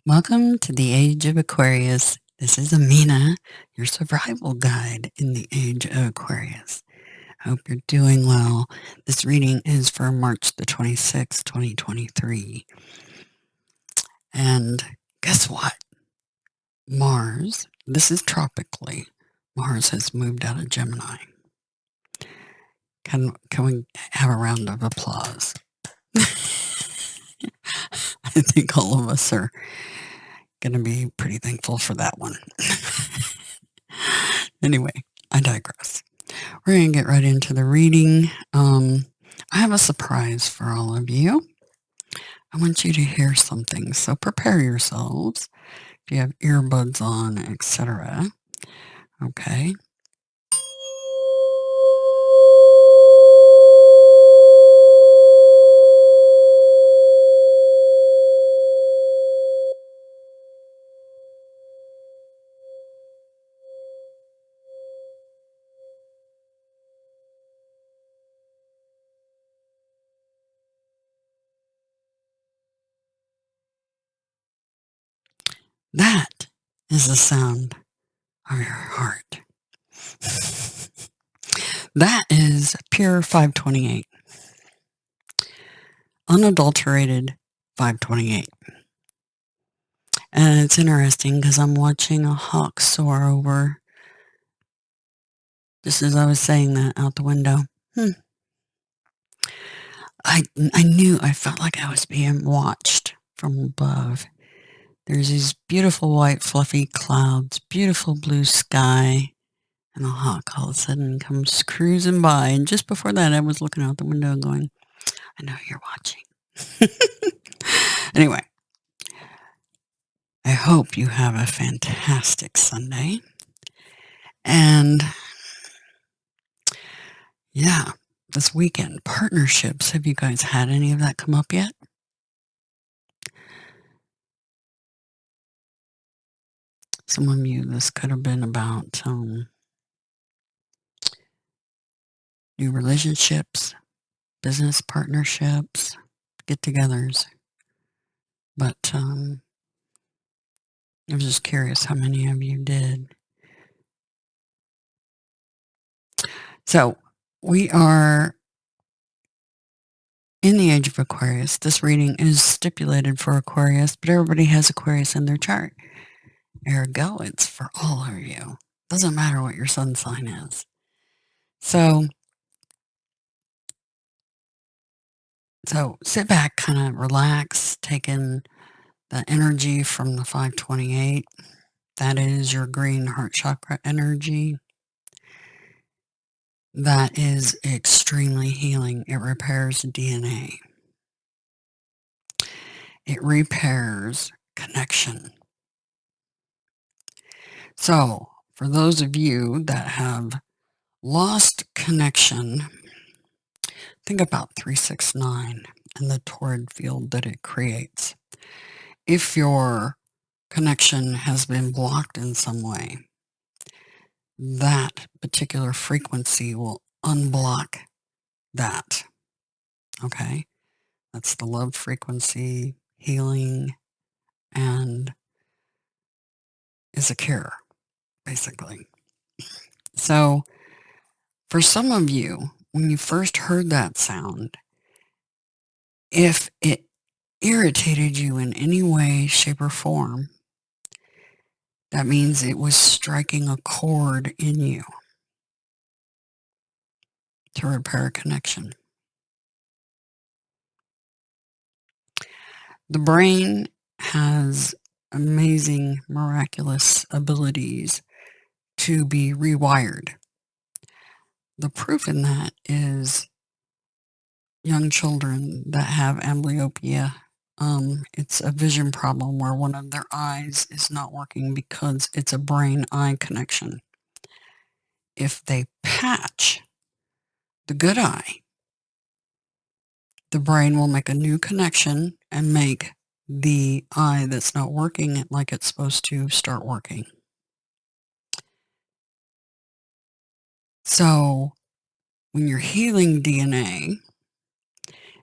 Welcome to the Age of Aquarius. This is Amina, your survival guide in the Age of Aquarius. I hope you're doing well. This reading is for March the 26th, 2023. And guess what? Mars, this is tropically, Mars has moved out of Gemini. Can we have a round of applause? I think all of us are going to be pretty thankful for that one. Anyway, I digress. We're going to get right into the reading. I have a surprise for all of you. I want you to hear something, so prepare yourselves. If you have earbuds on, etc. Okay. That is the sound of your heart. That is pure 528. Unadulterated 528. And it's interesting because I'm watching a hawk soar over, just as I was saying that, out the window. I felt like I was being watched from above. There's these beautiful white fluffy clouds, beautiful blue sky, and a hawk all of a sudden comes cruising by. And just before that, I was looking out the window and going, I know you're watching. Anyway, I hope you have a fantastic Sunday. And yeah, this weekend, partnerships. Have you guys had any of that come up yet? Some of you, this could have been about new relationships, business partnerships, get-togethers. But I was just curious how many of you did. So we are in the Age of Aquarius. This reading is stipulated for Aquarius, but everybody has Aquarius in their chart. Ergo, it's for all of you. Doesn't matter what your sun sign is. So sit back, kind of relax, take in the energy from the 528. That is your green heart chakra energy. That is extremely healing. It repairs DNA. It repairs connection. So, for those of you that have lost connection, think about 369 and the torrid field that it creates. If your connection has been blocked in some way, that particular frequency will unblock that. Okay? That's the love frequency, healing, and is a cure, basically. So, for some of you, when you first heard that sound, if it irritated you in any way, shape, or form, that means it was striking a chord in you to repair a connection. The brain has amazing, miraculous abilities to be rewired. The proof in that is young children that have amblyopia. It's a vision problem where one of their eyes is not working because it's a brain-eye connection. If they patch the good eye, the brain will make a new connection and make the eye that's not working like it's supposed to start working. So when you're healing DNA,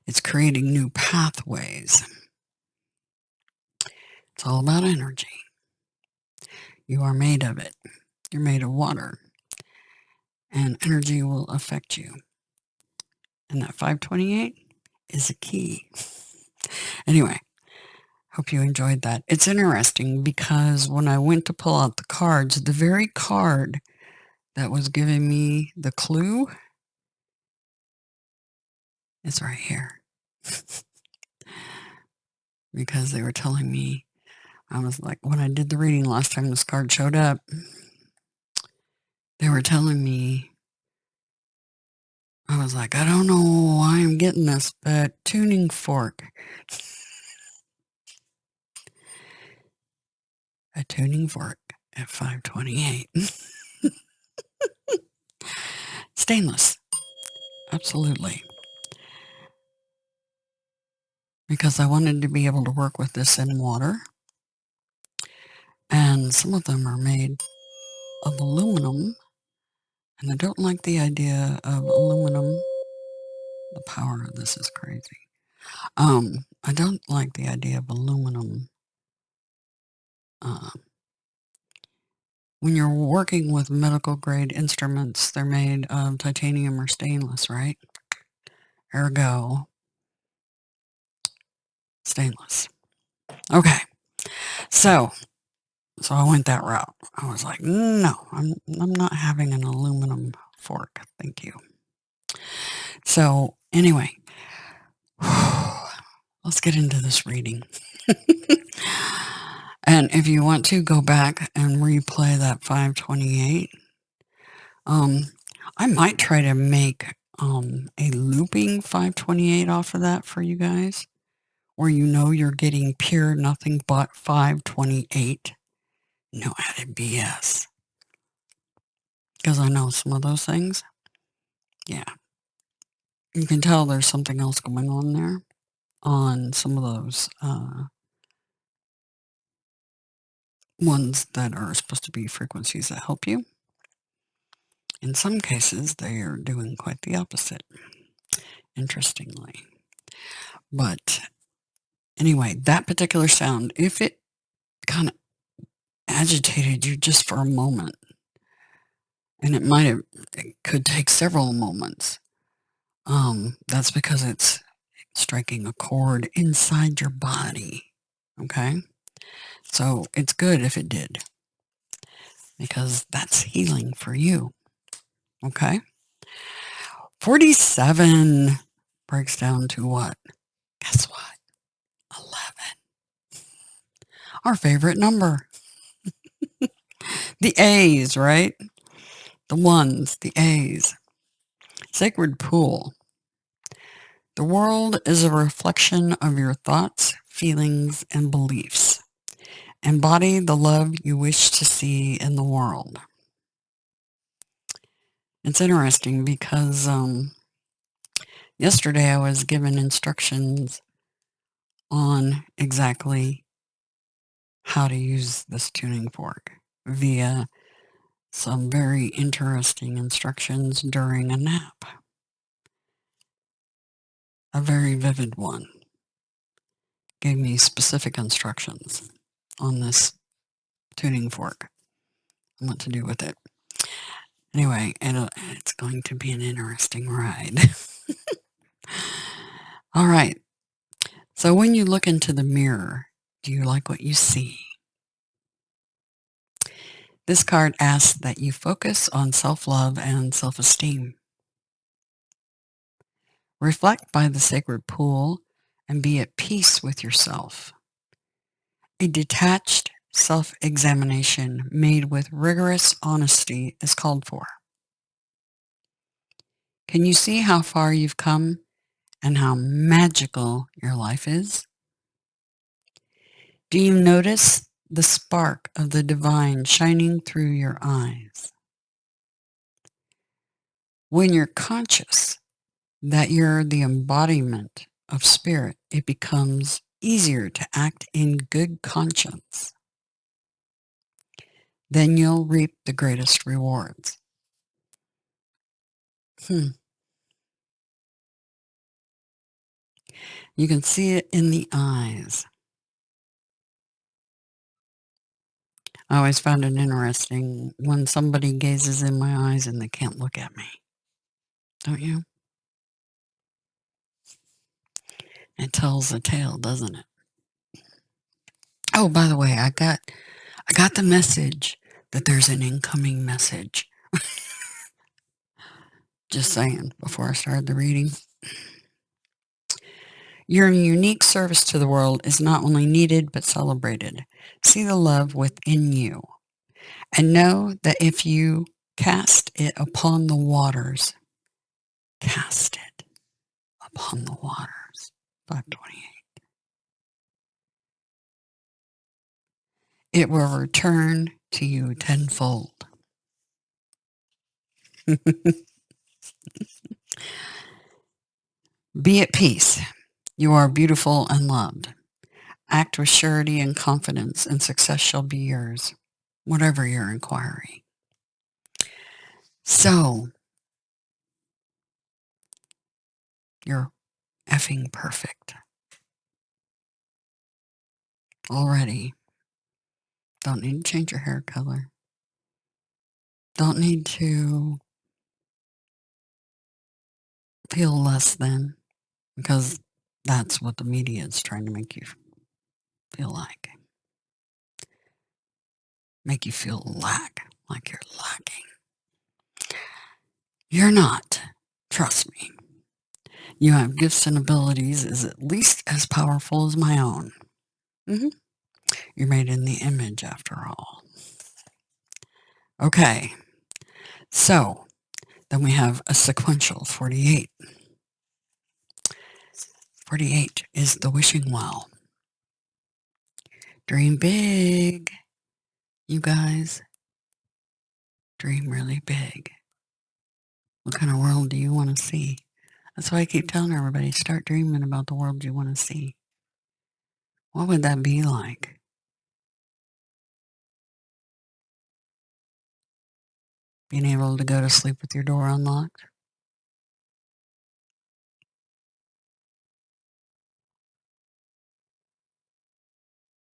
it's creating new pathways. It's all about energy. You are made of it. You're made of water, and energy will affect you. And that 528 is a key. Anyway, hope you enjoyed that. It's interesting because when I went to pull out the cards, the very card that was giving me the clue is right here. Because they were telling me, I was like, when I did the reading last time this card showed up, they were telling me, I was like, I don't know why I'm getting this, but tuning fork. A tuning fork at 528. Stainless. Absolutely. Because I wanted to be able to work with this in water. And some of them are made of aluminum. And I don't like the idea of aluminum. The power of this is crazy. I don't like the idea of aluminum. When you're working with medical grade instruments, they're made of titanium or stainless, right? Ergo, stainless. Okay, so I went that route. I was like, no, I'm not having an aluminum fork, thank you. So anyway, let's get into this reading. And if you want to go back and replay that 528, I might try to make a looping 528 off of that for you guys, where you know you're getting pure nothing but 528. No added BS. Because I know some of those things. Yeah. You can tell there's something else going on there on some of those ones that are supposed to be frequencies that help you. In some cases, they are doing quite the opposite, interestingly. But anyway, that particular sound, if it kind of agitated you just for a moment, and it could take several moments, that's because it's striking a chord inside your body. Okay? So it's good if it did, because that's healing for you. Okay? 47 breaks down to what? Guess what? 11. Our favorite number. The A's, right? The ones, the A's. Sacred pool. The world is a reflection of your thoughts, feelings, and beliefs. Embody the love you wish to see in the world. It's interesting because yesterday I was given instructions on exactly how to use this tuning fork via some very interesting instructions during a nap. A very vivid one. Gave me specific instructions on this tuning fork and what to do with it. Anyway, it's going to be an interesting ride. All right. So when you look into the mirror, do you like what you see? This card asks that you focus on self-love and self-esteem. Reflect by the sacred pool and be at peace with yourself. A detached self-examination made with rigorous honesty is called for. Can you see how far you've come and how magical your life is? Do you notice the spark of the divine shining through your eyes? When you're conscious that you're the embodiment of spirit, it becomes easier to act in good conscience. Then you'll reap the greatest rewards. You can see it in the eyes. I always found it interesting when somebody gazes in my eyes and they can't look at me. Don't you? It tells a tale, doesn't it? Oh, by the way, I got the message that there's an incoming message. Just saying, before I started the reading. Your unique service to the world is not only needed, but celebrated. See the love within you. And know that if you cast it upon the waters, cast it upon the waters. 528. It will return to you tenfold. Be at peace. You are beautiful and loved. Act with surety and confidence, and success shall be yours, whatever your inquiry. So, you're effing perfect. Already. Don't need to change your hair color. Don't need to feel less than, because that's what the media is trying to make you feel like. Make you feel like you're lacking. You're not. Trust me. You have gifts and abilities is at least as powerful as my own. You're made in the image, after all. Okay. So, then we have a sequential 48. 48 is the wishing well. Dream big. You guys, dream really big. What kind of world do you want to see? That's why I keep telling everybody, start dreaming about the world you want to see. What would that be like? Being able to go to sleep with your door unlocked?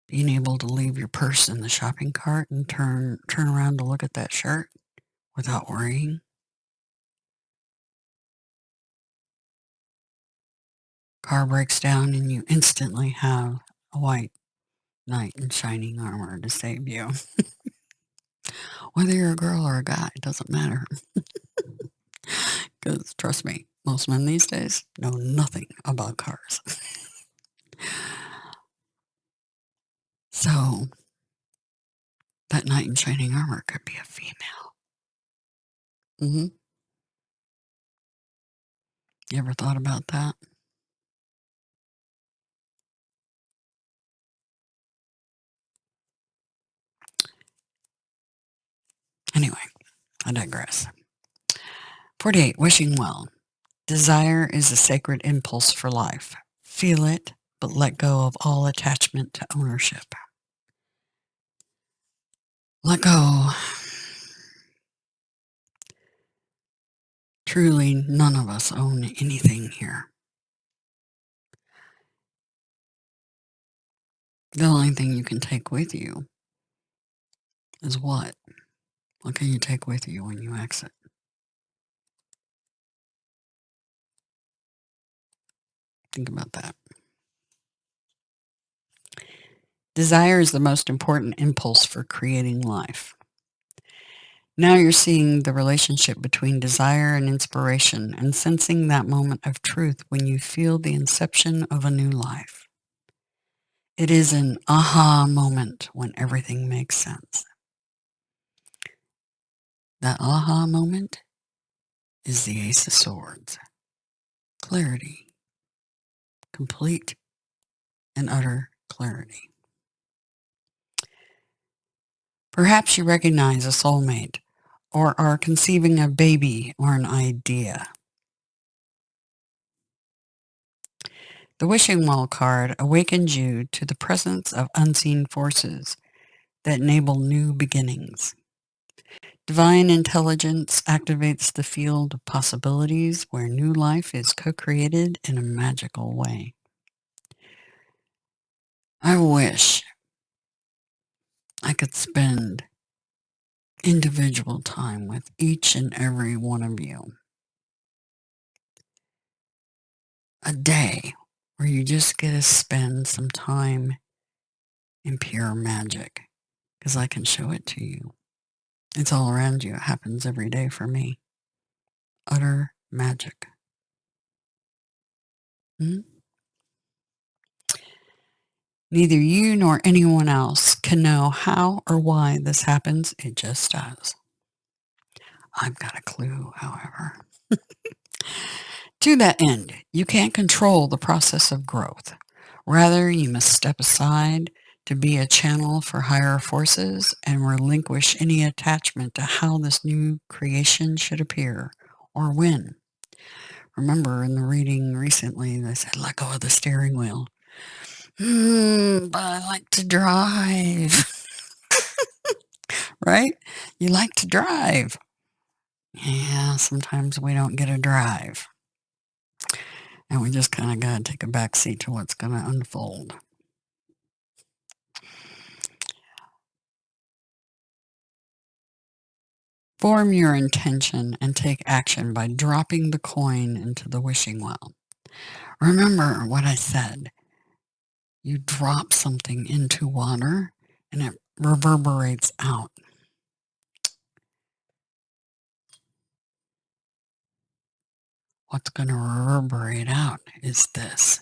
Being able to leave your purse in the shopping cart and turn around to look at that shirt without worrying? Car breaks down and you instantly have a white knight in shining armor to save you. Whether you're a girl or a guy, it doesn't matter. Because trust me, most men these days know nothing about cars. So that knight in shining armor could be a female. You ever thought about that? Anyway, I digress. 48, wishing well. Desire is a sacred impulse for life. Feel it, but let go of all attachment to ownership. Let go. Truly, none of us own anything here. The only thing you can take with you is what? What can you take with you when you exit? Think about that. Desire is the most important impulse for creating life. Now you're seeing the relationship between desire and inspiration and sensing that moment of truth when you feel the inception of a new life. It is an aha moment when everything makes sense. That aha moment is the Ace of Swords. Clarity. Complete and utter clarity. Perhaps you recognize a soulmate or are conceiving a baby or an idea. The Wishing Well card awakens you to the presence of unseen forces that enable new beginnings. Divine intelligence activates the field of possibilities where new life is co-created in a magical way. I wish I could spend individual time with each and every one of you. A day where you just get to spend some time in pure magic, because I can show it to you. It's all around you. It happens every day for me. Utter magic. Mhm. Neither you nor anyone else can know how or why this happens. It just does. I've got a clue, however. To that end, you can't control the process of growth. Rather, you must step aside to be a channel for higher forces and relinquish any attachment to how this new creation should appear or when. Remember in the reading recently, they said, let go of the steering wheel. But I like to drive, right? You like to drive. Yeah, sometimes we don't get a drive. And we just kind of got to take a back seat to what's going to unfold. Form your intention and take action by dropping the coin into the wishing well. Remember what I said. You drop something into water and it reverberates out. What's going to reverberate out is this.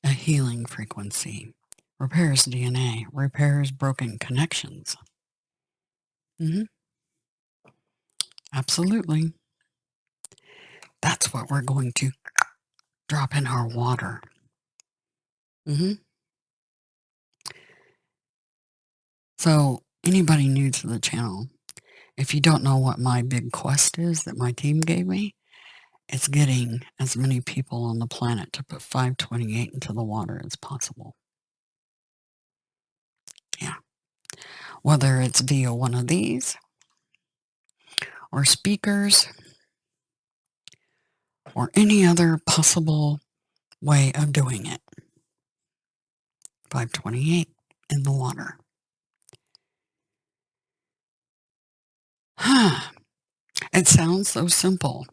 A healing frequency. Repairs DNA. Repairs broken connections. Absolutely. That's what we're going to drop in our water. So anybody new to the channel, if you don't know what my big quest is that my team gave me, it's getting as many people on the planet to put 528 into the water as possible. Yeah. Whether it's via one of these or speakers or any other possible way of doing it. 528 in the water. It sounds so simple,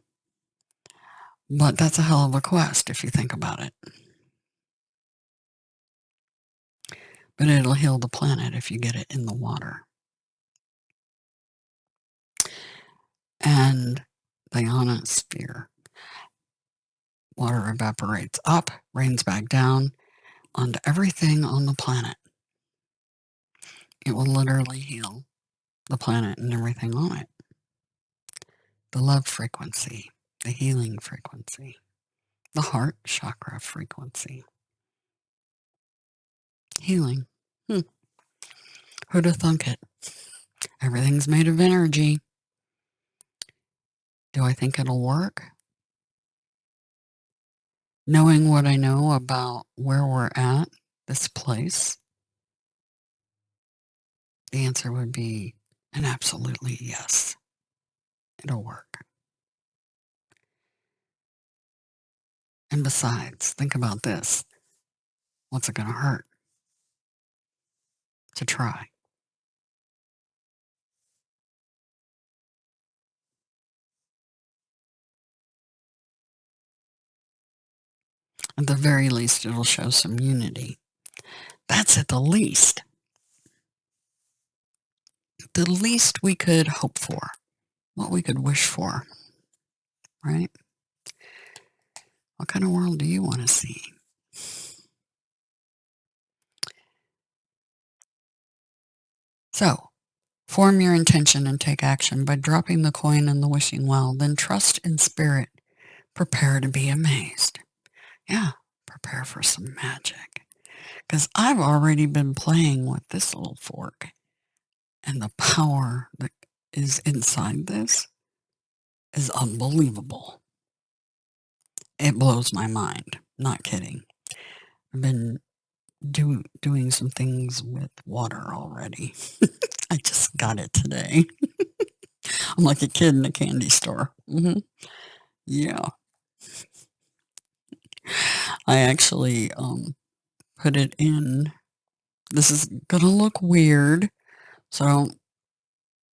but that's a hell of a quest if you think about it. But it'll heal the planet if you get it in the water. And the ionosphere. Water evaporates up, rains back down onto everything on the planet. It will literally heal the planet and everything on it. The love frequency, the healing frequency, the heart chakra frequency. Healing. Who'd have thunk it? Everything's made of energy. Do I think it'll work? Knowing what I know about where we're at, this place, the answer would be an absolutely yes. It'll work. And besides, think about this. What's it going to hurt to try? At the very least, it'll show some unity. That's at the least. The least we could hope for, what we could wish for, right? What kind of world do you want to see? So, form your intention and take action by dropping the coin in the wishing well. Then trust in spirit. Prepare to be amazed. Yeah, prepare for some magic. Because I've already been playing with this little fork. And the power that is inside this is unbelievable. It blows my mind. Not kidding. I've been doing some things with water already. I just got it today. I'm like a kid in a candy store. Yeah. I actually put it in This is gonna look weird, so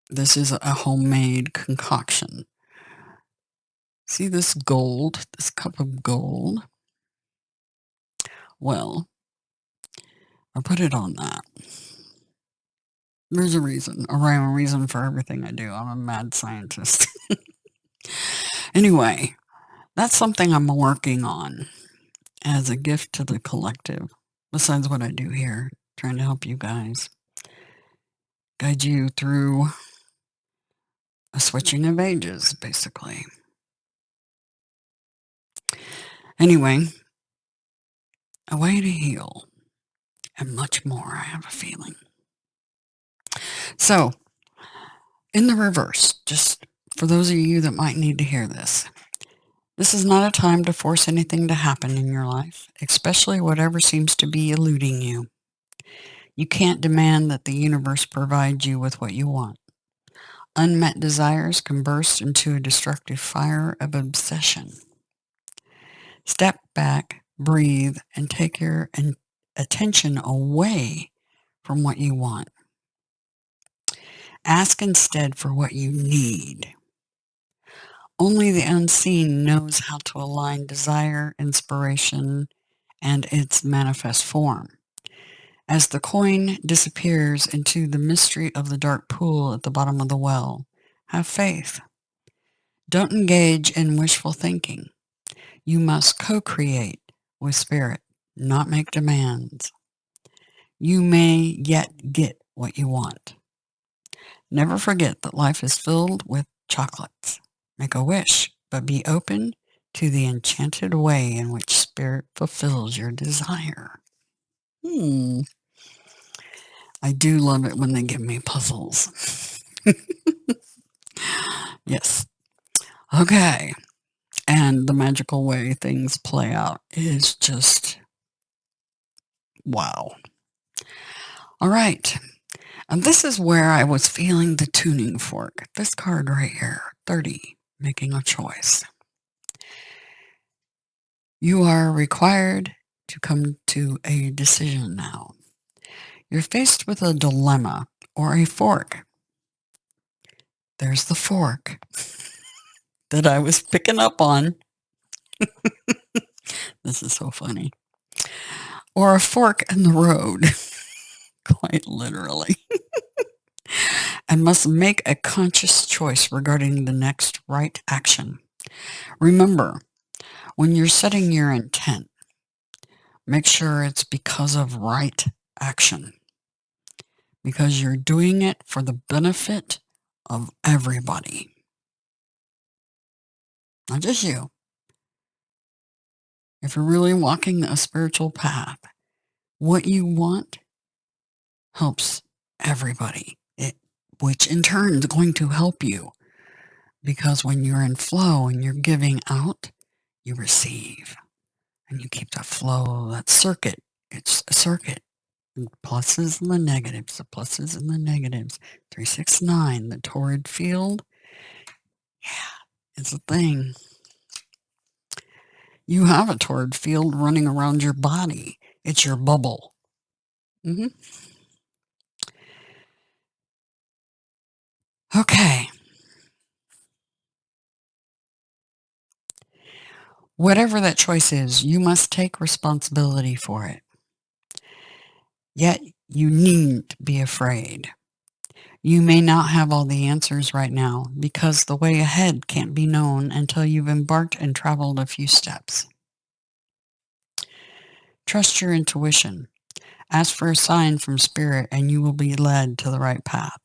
this is a homemade concoction. See this gold, this cup of gold? Well, I put it on that. There's a reason, a rhyme and reason for everything I do. I'm a mad scientist. Anyway, that's something I'm working on as a gift to the collective, besides what I do here, trying to help you guys, guide you through a switching of ages, basically. Anyway, a way to heal, and much more, I have a feeling. So, in the reverse, just for those of you that might need to hear this, this is not a time to force anything to happen in your life, especially whatever seems to be eluding you. You can't demand that the universe provide you with what you want. Unmet desires can burst into a destructive fire of obsession. Step back, breathe, and take your attention away from what you want. Ask instead for what you need. Only the unseen knows how to align desire, inspiration, and its manifest form. As the coin disappears into the mystery of the dark pool at the bottom of the well, have faith. Don't engage in wishful thinking. You must co-create with spirit, not make demands. You may yet get what you want. Never forget that life is filled with chocolates. Make a wish, but be open to the enchanted way in which spirit fulfills your desire. I do love it when they give me puzzles. Yes. Okay. And the magical way things play out is just wow. All right. And this is where I was feeling the tuning fork. This card right here, 30, making a choice. You are required to come to a decision now. You're faced with a dilemma or a fork. There's the fork that I was picking up on. This is so funny. Or a fork in the road, quite literally. And must make a conscious choice regarding the next right action. Remember, when you're setting your intent, make sure it's because of right action. Because you're doing it for the benefit of everybody. Not just you. If you're really walking a spiritual path, what you want helps everybody, which in turn is going to help you. Because when you're in flow and you're giving out, you receive. And you keep that flow, that circuit. It's a circuit. The pluses and the negatives, the pluses and the negatives. 369, the torrid field. Yeah, it's a thing. You have a torrid field running around your body. It's your bubble. Okay. Whatever that choice is, you must take responsibility for it. Yet you needn't be afraid. You may not have all the answers right now because the way ahead can't be known until you've embarked and traveled a few steps. Trust your intuition. Ask for a sign from spirit and you will be led to the right path.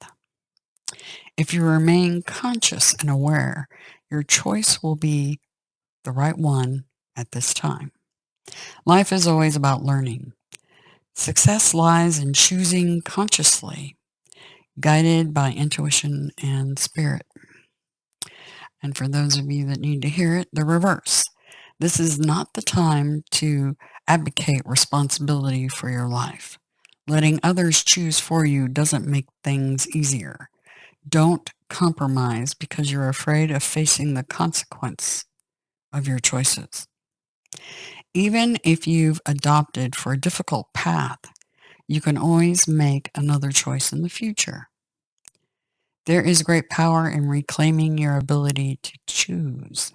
If you remain conscious and aware, your choice will be the right one at this time. Life is always about learning. Success lies in choosing consciously, guided by intuition and spirit. And for those of you that need to hear it, the reverse. This is not the time to abdicate responsibility for your life. Letting others choose for you doesn't make things easier. Don't compromise because you're afraid of facing the consequence of your choices. Even if you've adopted for a difficult path, You can always make another choice in the future. There is great power in reclaiming your ability to choose.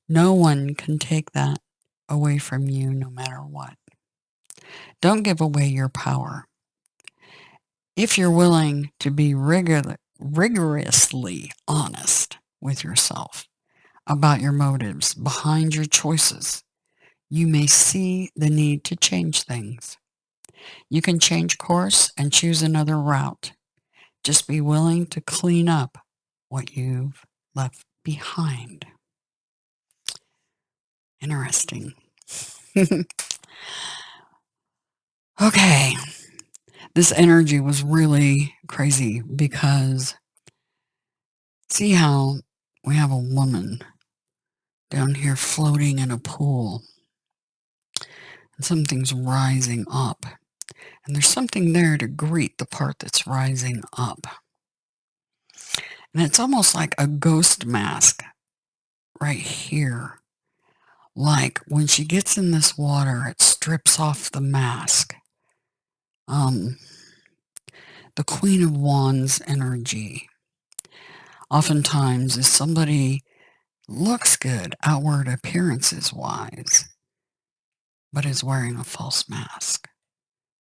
No one can take that away from you no matter what. Don't give away your power. If you're willing to be rigorously honest with yourself about your motives behind your choices, you may see the need to change things. You can change course and choose another route. Just be willing to clean up what you've left behind. Interesting. Okay. This energy was really crazy because see how we have a woman down here floating in a pool and something's rising up. And there's something there to greet the part that's rising up. And it's almost like a ghost mask right here. Like when she gets in this water, it strips off the mask. The Queen of Wands energy oftentimes is somebody looks good outward appearances wise, but is wearing a false mask.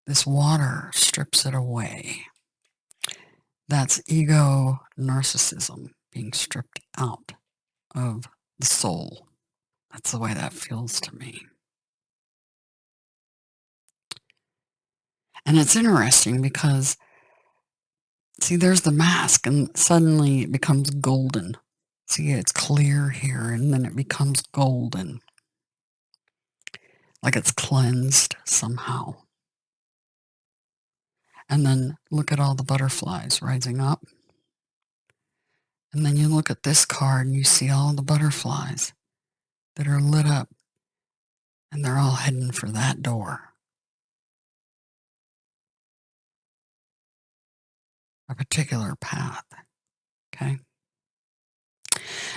This water strips it away. That's ego narcissism being stripped out of the soul. That's the way that feels to me. And it's interesting because, see, there's the mask and suddenly it becomes golden. See, it's clear here and then it becomes golden. Like it's cleansed somehow. And then look at all the butterflies rising up. And then you look at this card and you see all the butterflies that are lit up. And they're all heading for that door. A particular path. Okay.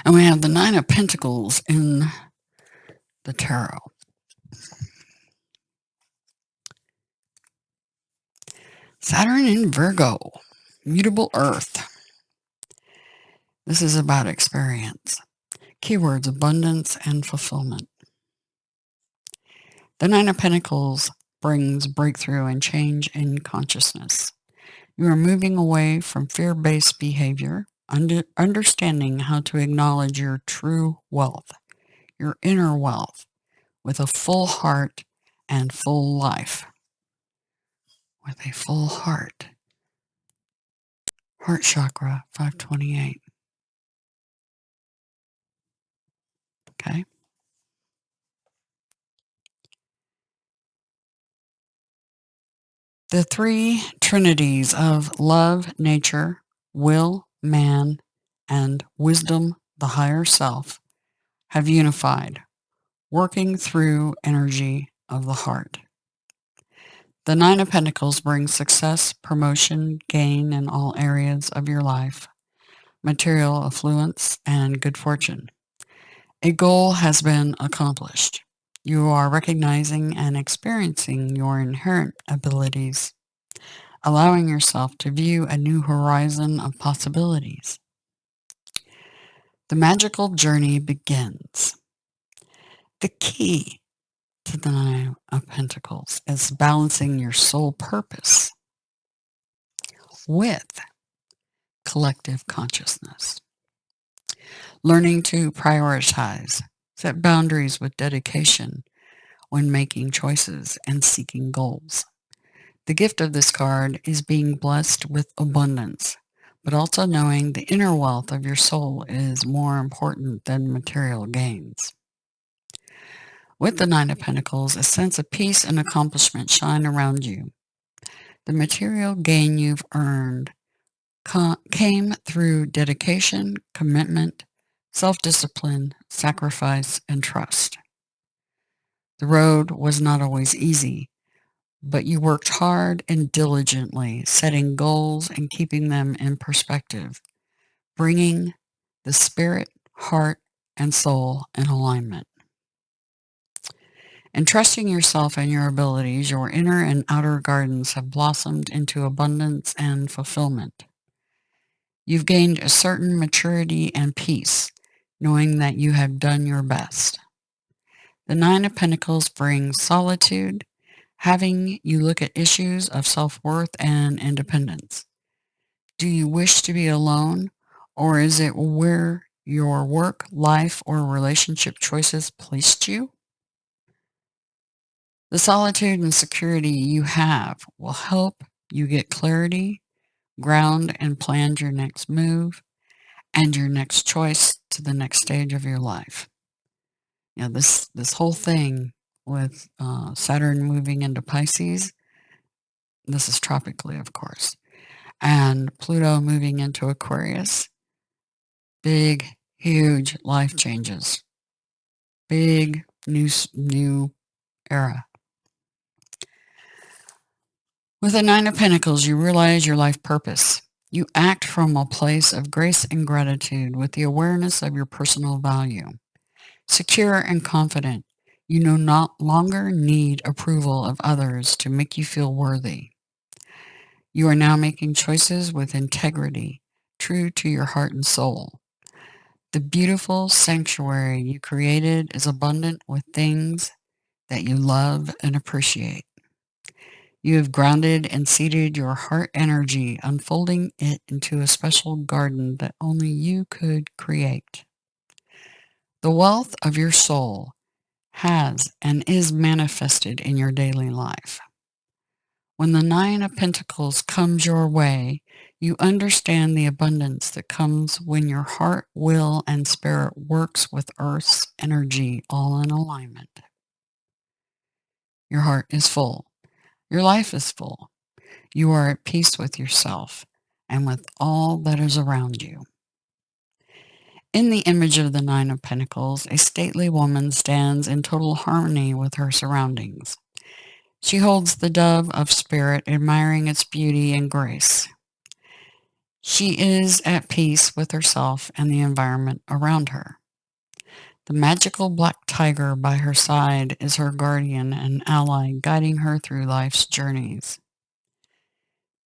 And we have the Nine of Pentacles in the tarot. Saturn in Virgo. Mutable Earth. This is about experience. Keywords: abundance and fulfillment. The Nine of Pentacles brings breakthrough and change in consciousness. You are moving away from fear-based behavior, understanding how to acknowledge your true wealth, your inner wealth, with a full heart and full life. With a full heart. Heart chakra, 528. Okay. The three trinities of love, nature, will, man, and wisdom, the higher self, have unified, working through energy of the heart. The Nine of Pentacles brings success, promotion, gain in all areas of your life, material affluence, and good fortune. A goal has been accomplished. You are recognizing and experiencing your inherent abilities, allowing yourself to view a new horizon of possibilities. The magical journey begins. The key to the Nine of Pentacles is balancing your soul purpose with collective consciousness. Learning to prioritize, set boundaries with dedication when making choices and seeking goals. The gift of this card is being blessed with abundance, but also knowing the inner wealth of your soul is more important than material gains. With the Nine of Pentacles, a sense of peace and accomplishment shine around you. The material gain you've earned came through dedication, commitment, self-discipline, sacrifice, and trust. The road was not always easy, but you worked hard and diligently, setting goals and keeping them in perspective, bringing the spirit, heart, and soul in alignment. In trusting yourself and your abilities, your inner and outer gardens have blossomed into abundance and fulfillment. You've gained a certain maturity and peace, knowing that you have done your best. The Nine of Pentacles brings solitude, having you look at issues of self-worth and independence. Do you wish to be alone, or is it where your work, life, or relationship choices placed you? The solitude and security you have will help you get clarity, ground and plan your next move and your next choice to the next stage of your life. This whole thing with Saturn moving into Pisces, this is tropically, of course, and Pluto moving into Aquarius, big, huge life changes, big new era. With the Nine of Pentacles, you realize your life purpose. You act from a place of grace and gratitude with the awareness of your personal value. Secure and confident, you no longer need approval of others to make you feel worthy. You are now making choices with integrity, true to your heart and soul. The beautiful sanctuary you created is abundant with things that you love and appreciate. You have grounded and seated your heart energy, unfolding it into a special garden that only you could create. The wealth of your soul has and is manifested in your daily life. When the Nine of Pentacles comes your way, you understand the abundance that comes when your heart, will, and spirit works with Earth's energy all in alignment. Your heart is full. Your life is full. You are at peace with yourself and with all that is around you. In the image of the Nine of Pentacles, a stately woman stands in total harmony with her surroundings. She holds the dove of spirit, admiring its beauty and grace. She is at peace with herself and the environment around her. The magical black tiger by her side is her guardian and ally, guiding her through life's journeys.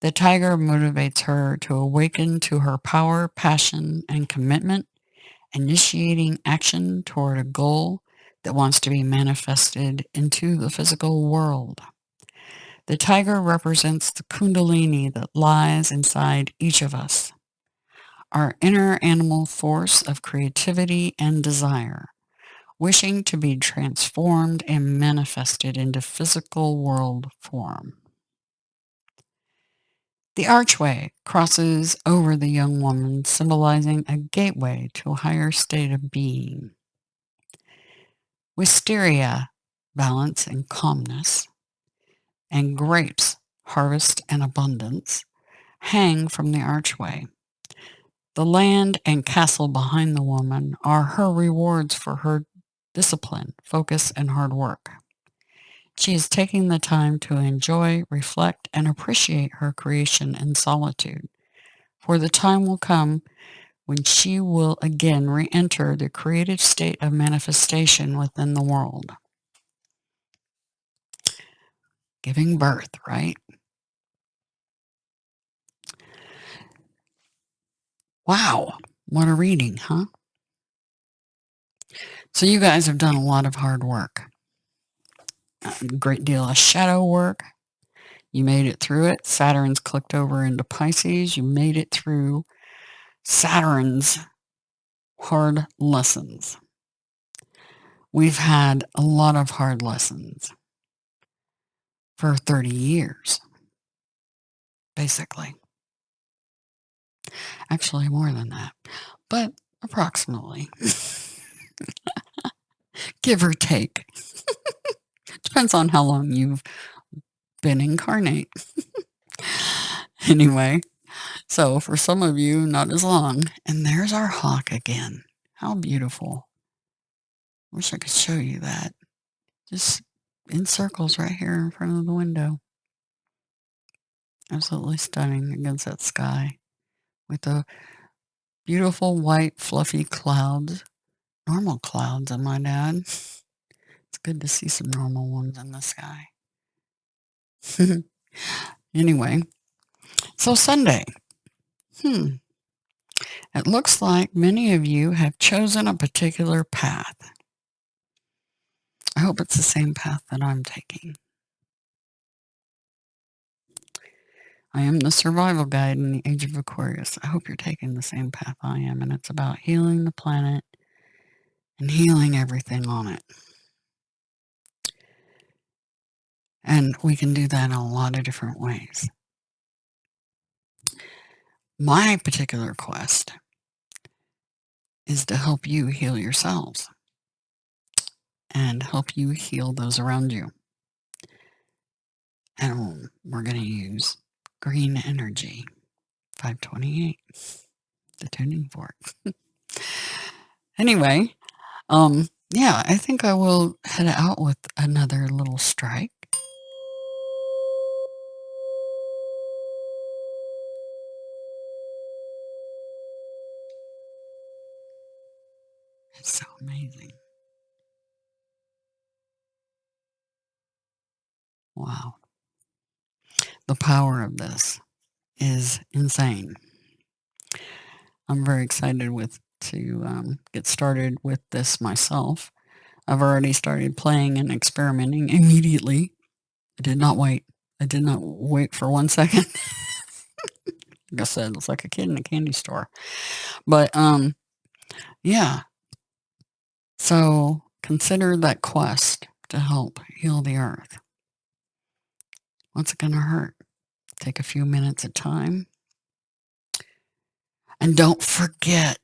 The tiger motivates her to awaken to her power, passion, and commitment, initiating action toward a goal that wants to be manifested into the physical world. The tiger represents the kundalini that lies inside each of us, our inner animal force of creativity and desire, wishing to be transformed and manifested into physical world form. The archway crosses over the young woman, symbolizing a gateway to a higher state of being. Wisteria, balance and calmness, and grapes, harvest and abundance, hang from the archway. The land and castle behind the woman are her rewards for her discipline, focus, and hard work. She is taking the time to enjoy, reflect, and appreciate her creation in solitude, for the time will come when she will again re-enter the creative state of manifestation within the world. Giving birth, right? Wow, what a reading, huh? So you guys have done a lot of hard work, a great deal of shadow work. You made it through it. Saturn's clicked over into Pisces. You made it through Saturn's hard lessons. We've had a lot of hard lessons for 30 years, basically. Actually, more than that, but approximately. Give or take. Depends on how long you've been incarnate. Anyway, so for some of you, not as long. And there's our hawk again. How beautiful. Wish I could show you that. Just in circles right here in front of the window. Absolutely stunning against that sky with the beautiful white fluffy clouds. Normal clouds, I might add. It's good to see some normal ones in the sky. Anyway, so Sunday. Hmm. It looks like many of you have chosen a particular path. I hope it's the same path that I'm taking. I am the survival guide in the age of Aquarius. I hope you're taking the same path I am, and it's about healing the planet and healing everything on it. And we can do that in a lot of different ways. My particular quest is to help you heal yourselves and help you heal those around you. And we're going to use green energy, 528, the tuning fork. Anyway, yeah, I think I will head out with another little strike. It's so amazing. Wow. The power of this is insane. I'm very excited to get started with this myself. I've already started playing and experimenting immediately. I did not wait. I did not wait for 1 second. Like I said, it's like a kid in a candy store. But yeah. So consider that quest to help heal the earth. What's it going to hurt? Take a few minutes of time. And don't forget,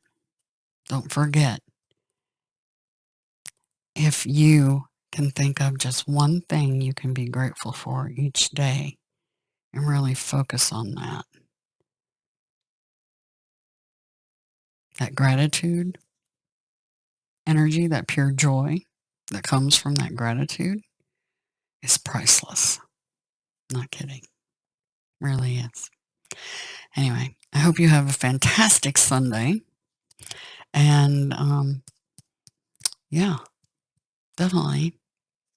if you can think of just one thing you can be grateful for each day and really focus on that. That gratitude energy, that pure joy that comes from that gratitude is priceless. Not kidding. Really is. Anyway, I hope you have a fantastic Sunday. And yeah, definitely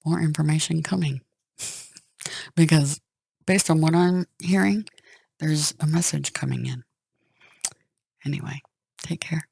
more information coming. Because based on what I'm hearing, there's a message coming in. Anyway, take care.